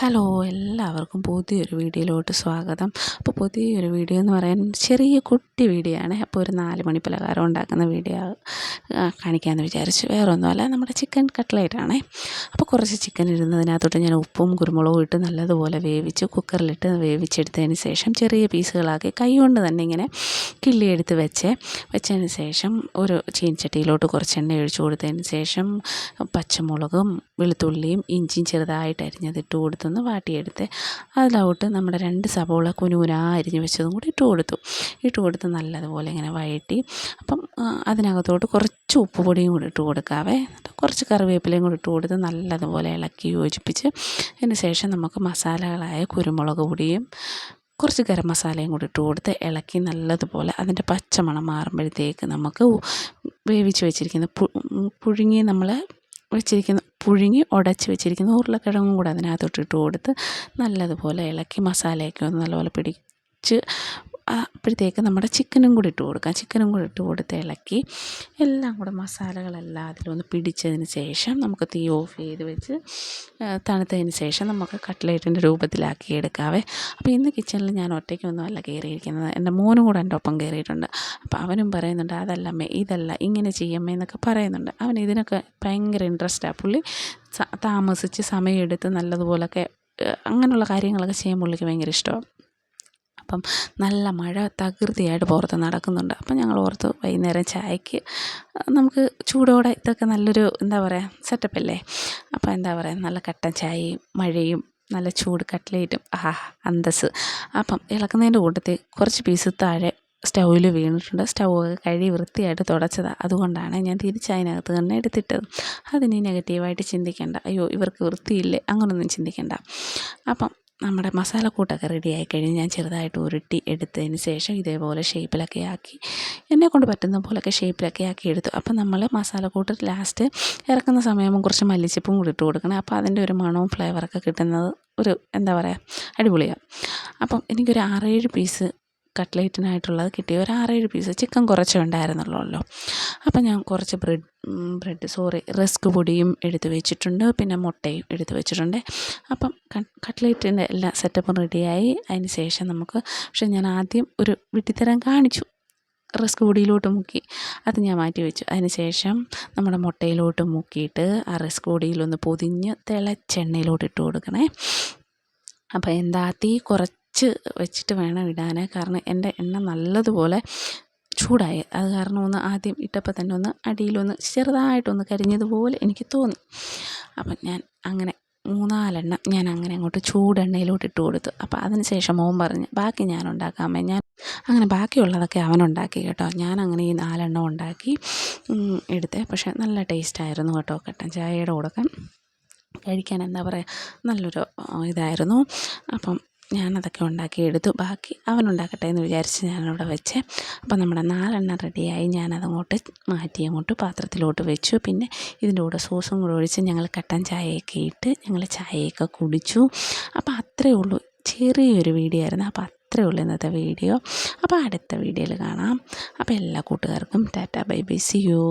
Hello, എല്ലാവർക്കും പുതിയൊരു വീഡിയോയിലോട്ട് സ്വാഗതം. അപ്പോൾ പുതിയൊരു വീഡിയോ എന്ന് പറയാൻ ചെറിയ കുട്ടി വീഡിയോ ആണ്. അപ്പോൾ ഒരു 4 മണി പലഹാരം ഉണ്ടാക്കുന്ന വീഡിയോ കാണിക്കാമെന്ന് വിചാരിച്ചു. വേറെ ഒന്നുമല്ല, നമ്മുടെ ചിക്കൻ കട്ട്ലേറ്റാണേ. അപ്പോൾ കുറച്ച് ചിക്കൻ ഇടുന്നതിനകത്തോട്ട് ഞാൻ ഉപ്പും കുരുമുളകും ഇട്ട് നല്ലതുപോലെ വേവിച്ച് കുക്കറിലിട്ട് വേവിച്ചെടുത്തതിന് ശേഷം ചെറിയ പീസുകളാക്കി കൈ കൊണ്ട് തന്നെ ഇങ്ങനെ കിള്ളിയെടുത്ത് വെച്ചതിന് ശേഷം ഒരു ചീനച്ചട്ടിയിലോട്ട് കുറച്ച് എണ്ണ ഒഴിച്ച് കൊടുത്തതിന് ശേഷം പച്ചമുളകും വെളുത്തുള്ളിയും ഇഞ്ചിയും ചെറുതായിട്ട് അരിഞ്ഞതിട്ട് കൊടുത്തൊന്ന് വാട്ടിയെടുത്ത് അതിലോട്ട് നമ്മുടെ 2 സവോള കുനുകുനാ അരിഞ്ഞ് വെച്ചതും കൂടി ഇട്ട് കൊടുത്ത് നല്ലതുപോലെ ഇങ്ങനെ വഴറ്റി അപ്പം അതിനകത്തോട്ട് കുറച്ച് ഉപ്പ് പൊടിയും കൂടി ഇട്ട് കൊടുക്കാവേ. കുറച്ച് കറിവേപ്പിലയും കൂടി ഇട്ട് കൊടുത്ത് നല്ലതുപോലെ ഇളക്കി യോജിപ്പിച്ച് അതിന് ശേഷം നമുക്ക് മസാലകളായ കുരുമുളക് പൊടിയും കുറച്ച് ഗരം മസാലയും കൂടി ഇട്ട് കൊടുത്ത് ഇളക്കി നല്ലതുപോലെ അതിൻ്റെ പച്ചമണം മാറുമ്പോഴത്തേക്ക് നമുക്ക് വേവിച്ച് വെച്ചിരിക്കുന്ന പുഴുങ്ങി ഉടച്ച് വെച്ചിരിക്കുന്ന ഉരുളക്കിഴങ്ങും കൂടെ അതിനകത്തോട്ട് ഇട്ട് കൊടുത്ത് നല്ലതുപോലെ ഇളക്കി മസാലയൊക്കെ ഒന്ന് നല്ലപോലെ പിടിച്ച് അപ്പോഴത്തേക്ക് നമ്മുടെ ചിക്കനും കൂടി ഇട്ട് കൊടുത്ത് ഇളക്കി എല്ലാം കൂടെ മസാലകളെല്ലാം അതിലൊന്ന് പിടിച്ചതിന് ശേഷം നമുക്ക് തീ ഓഫ് ചെയ്ത് വെച്ച് തണുത്തതിന് ശേഷം നമുക്ക് കട്ട്ലേറ്റിൻ്റെ രൂപത്തിലാക്കി എടുക്കാവേ. അപ്പോൾ ഇന്ന് കിച്ചണിൽ ഞാൻ ഒറ്റയ്ക്കൊന്നുമല്ല കയറിയിരിക്കുന്നത്, എൻ്റെ മോനും കൂടെ എൻ്റെ ഒപ്പം കയറിയിട്ടുണ്ട്. അപ്പോൾ അവനും പറയുന്നുണ്ട്, അതല്ലമ്മേ ഇതല്ല ഇങ്ങനെ ചെയ്യമ്മേ എന്നൊക്കെ പറയുന്നുണ്ട്. അവൻ ഇതിനൊക്കെ ഭയങ്കര ഇൻട്രസ്റ്റാണ്. പുള്ളി താമസിച്ച് സമയമെടുത്ത് നല്ലതുപോലൊക്കെ അങ്ങനെയുള്ള കാര്യങ്ങളൊക്കെ ചെയ്യാൻ പുള്ളിക്ക് ഭയങ്കര ഇഷ്ടമാണ്. അപ്പം നല്ല മഴ തകൃതിയായിട്ട് പുറത്ത് നടക്കുന്നുണ്ട്. അപ്പം ഞങ്ങൾ ഓർത്ത് വൈകുന്നേരം ചായക്ക് നമുക്ക് ചൂടോടെ ഇതൊക്കെ നല്ലൊരു സെറ്റപ്പല്ലേ. അപ്പോൾ നല്ല കട്ടൻ ചായയും മഴയും നല്ല ചൂട് കട്ട്ലേറ്റും അന്തസ്സ്. അപ്പം ഇളക്കുന്നതിൻ്റെ കൂട്ടത്തിൽ കുറച്ച് പീസ് താഴെ സ്റ്റൗവിൽ വീണിട്ടുണ്ട്. സ്റ്റൗവൊക്കെ കഴുകി വൃത്തിയായിട്ട് തുടച്ചതാണ്. അതുകൊണ്ടാണ് ഞാൻ തിരിച്ച് അതിനകത്ത് തന്നെ എടുത്തിട്ടത്. അതിനി നെഗറ്റീവായിട്ട് ചിന്തിക്കേണ്ട, അയ്യോ ഇവർക്ക് വൃത്തിയില്ലേ അങ്ങനൊന്നും ചിന്തിക്കേണ്ട. അപ്പം നമ്മുടെ മസാലക്കൂട്ടൊക്കെ റെഡിയായി കഴിഞ്ഞ് ഞാൻ ചെറുതായിട്ട് ഉരുട്ടി എടുത്തതിന് ശേഷം ഇതേപോലെ ഷേപ്പിലൊക്കെ ആക്കി എന്നെക്കൊണ്ട് പറ്റുന്ന പോലൊക്കെ ഷേപ്പിലൊക്കെ ആക്കി എടുത്തു. അപ്പം നമ്മൾ മസാലക്കൂട്ട് ലാസ്റ്റ് ഇറക്കുന്ന സമയവും കുറച്ച് മല്ലിച്ചപ്പും കൂടി ഇട്ട് കൊടുക്കണം. അപ്പോൾ അതിൻ്റെ ഒരു മണവും ഫ്ലേവറൊക്കെ കിട്ടുന്നത് ഒരു അടിപൊളിയാണ്. അപ്പം എനിക്കൊരു 6-7 പീസ് കട്ട്ലേറ്റിനായിട്ടുള്ളത് കിട്ടി. ഒരു 6-7 പീസ് ചിക്കൻ കുറച്ചേ ഉണ്ടായിരുന്നുള്ളൂ. അപ്പം ഞാൻ കുറച്ച് റസ്ക് പൊടിയും എടുത്ത് വെച്ചിട്ടുണ്ട്, പിന്നെ മുട്ടയും എടുത്ത് വെച്ചിട്ടുണ്ട്. അപ്പം കട്ട്ലേറ്റിൻ്റെ എല്ലാ സെറ്റപ്പും റെഡിയായി. അതിന് ശേഷം പക്ഷേ ഞാൻ ആദ്യം ഒരു വിഡ്ഢിത്തരം കാണിച്ചു. റസ്ക് പൊടിയിലോട്ട് മുക്കി അത് ഞാൻ മാറ്റി വെച്ചു. അതിന് ശേഷം നമ്മുടെ മുട്ടയിലോട്ട് മുക്കിയിട്ട് ആ റസ്ക് പൊടിയിലൊന്ന് പൊതിഞ്ഞ് തിളച്ചെണ്ണയിലോട്ട് ഇട്ട് കൊടുക്കണേ. അപ്പോൾ തീ കുറച്ച് വെച്ചിട്ട് വേണം ഇടാൻ, കാരണം എൻ്റെ എണ്ണ നല്ലതുപോലെ ചൂടായി. അത് കാരണം ആദ്യം ഇട്ടപ്പോൾ തന്നെ അടിയിലൊന്ന് ചെറുതായിട്ടൊന്ന് കരിഞ്ഞതുപോലെ എനിക്ക് തോന്നി. അപ്പം ഞാൻ അങ്ങനെ 3-4 എണ്ണം ഞാൻ അങ്ങനെ അങ്ങോട്ട് ചൂടെണ്ണയിലോട്ട് ഇട്ട് കൊടുത്തു. അപ്പോൾ അതിന് ശേഷം മോൻ പറഞ്ഞ് ബാക്കി ഞാൻ ഉണ്ടാക്കാമേ. ഞാൻ അങ്ങനെ ബാക്കിയുള്ളതൊക്കെ അവനുണ്ടാക്കി കേട്ടോ. ഞാൻ അങ്ങനെ ഈ 4 എണ്ണം ഉണ്ടാക്കി എടുത്തേ. പക്ഷേ നല്ല ടേസ്റ്റായിരുന്നു കേട്ടോ. കട്ടൻ ചായയുടെ കൂടെ കഴിക്കാൻ നല്ലൊരു ഇതായിരുന്നു. അപ്പം ഞാനതൊക്കെ ഉണ്ടാക്കിയെടുത്തു. ബാക്കി അവനുണ്ടാക്കട്ടെ എന്ന് വിചാരിച്ച് ഞാനവിടെ വെച്ചേ. അപ്പം നമ്മുടെ 4 എണ്ണം റെഡിയായി. ഞാനതങ്ങോട്ട് അങ്ങോട്ട് പാത്രത്തിലോട്ട് വെച്ചു. പിന്നെ ഇതിൻ്റെ കൂടെ സോസും കൂടെ ഒഴിച്ച് ഞങ്ങൾ കട്ടൻ ചായയൊക്കെ ഇട്ട് ഞങ്ങൾ ചായയൊക്കെ കുടിച്ചു. അപ്പോൾ അത്രയേ ഉള്ളൂ, ചെറിയൊരു വീഡിയോ ആയിരുന്നു. അപ്പോൾ അത്രയേ ഉള്ളൂ ഇന്നത്തെ വീഡിയോ. അപ്പോൾ അടുത്ത വീഡിയോയിൽ കാണാം. അപ്പോൾ എല്ലാ കൂട്ടുകാർക്കും tata bye bye, see U.